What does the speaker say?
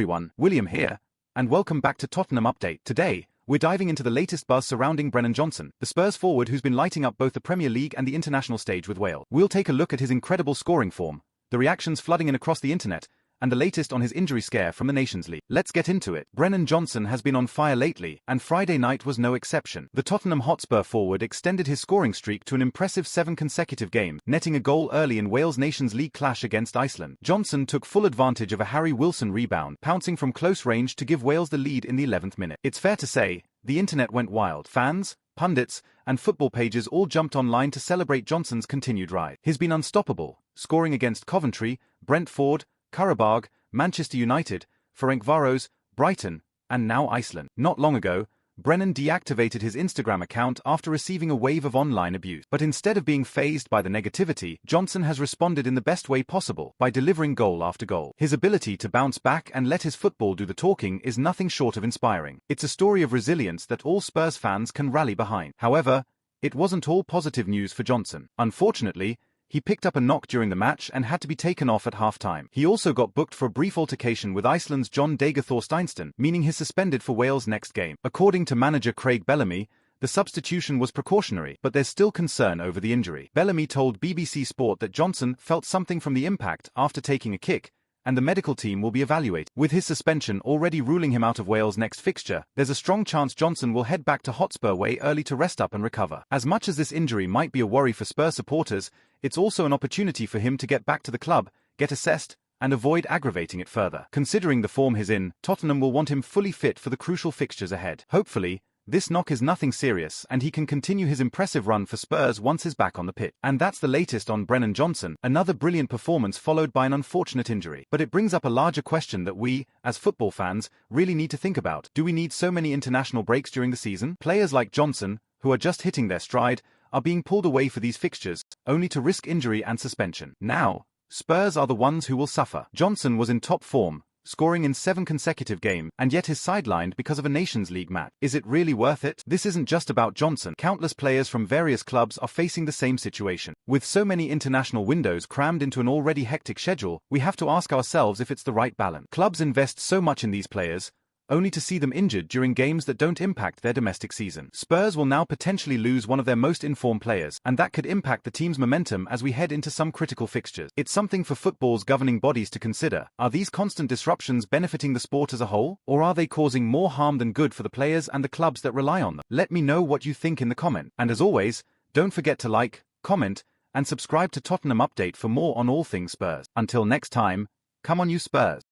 Everyone, William here, and welcome back to Tottenham Update. Today, we're diving into the latest buzz surrounding Brennan Johnson, the Spurs forward who's been lighting up both the Premier League and the international stage with Wales. We'll take a look at his incredible scoring form, the reactions flooding in across the internet, and the latest on his injury scare from the Nations League. Let's get into it. Brennan Johnson has been on fire lately, and Friday night was no exception. The Tottenham Hotspur forward extended his scoring streak to an impressive 7 consecutive games, netting a goal early in Wales' Nations League clash against Iceland. Johnson took full advantage of a Harry Wilson rebound, pouncing from close range to give Wales the lead in the 11th minute. It's fair to say, the internet went wild. Fans, pundits, and football pages all jumped online to celebrate Johnson's continued rise. He's been unstoppable, scoring against Coventry, Brentford, Karabag, Manchester United, Ferencváros, Brighton, and now Iceland. Not long ago, Brennan deactivated his Instagram account after receiving a wave of online abuse. But instead of being fazed by the negativity, Johnson has responded in the best way possible by delivering goal after goal. His ability to bounce back and let his football do the talking is nothing short of inspiring. It's a story of resilience that all Spurs fans can rally behind. However, it wasn't all positive news for Johnson. Unfortunately, he picked up a knock during the match and had to be taken off at half-time. He also got booked for a brief altercation with Iceland's Jon Dagur Thorsteinsson, meaning he's suspended for Wales' next game. According to manager Craig Bellamy, the substitution was precautionary, but there's still concern over the injury. Bellamy told BBC Sport that Johnson felt something from the impact after taking a kick, and the medical team will be evaluated. With his suspension already ruling him out of Wales' next fixture, there's a strong chance Johnson will head back to Hotspur way early to rest up and recover. As much as this injury might be a worry for Spurs supporters, it's also an opportunity for him to get back to the club, get assessed, and avoid aggravating it further. Considering the form he's in, Tottenham will want him fully fit for the crucial fixtures ahead. Hopefully, this knock is nothing serious and he can continue his impressive run for Spurs once he's back on the pitch. And that's the latest on Brennan Johnson, another brilliant performance followed by an unfortunate injury. But it brings up a larger question that we, as football fans, really need to think about. Do we need so many international breaks during the season? Players like Johnson, who are just hitting their stride, are being pulled away for these fixtures, only to risk injury and suspension. Now, Spurs are the ones who will suffer. Johnson was in top form, scoring in 7 consecutive games, and yet is sidelined because of a Nations League match. Is it really worth it? This isn't just about Johnson. Countless players from various clubs are facing the same situation. With so many international windows crammed into an already hectic schedule, we have to ask ourselves if it's the right balance. Clubs invest so much in these players, only to see them injured during games that don't impact their domestic season. Spurs will now potentially lose one of their most informed players, and that could impact the team's momentum as we head into some critical fixtures. It's something for football's governing bodies to consider. Are these constant disruptions benefiting the sport as a whole, or are they causing more harm than good for the players and the clubs that rely on them? Let me know what you think in the comment. And as always, don't forget to like, comment, and subscribe to Tottenham Update for more on all things Spurs. Until next time, come on you Spurs.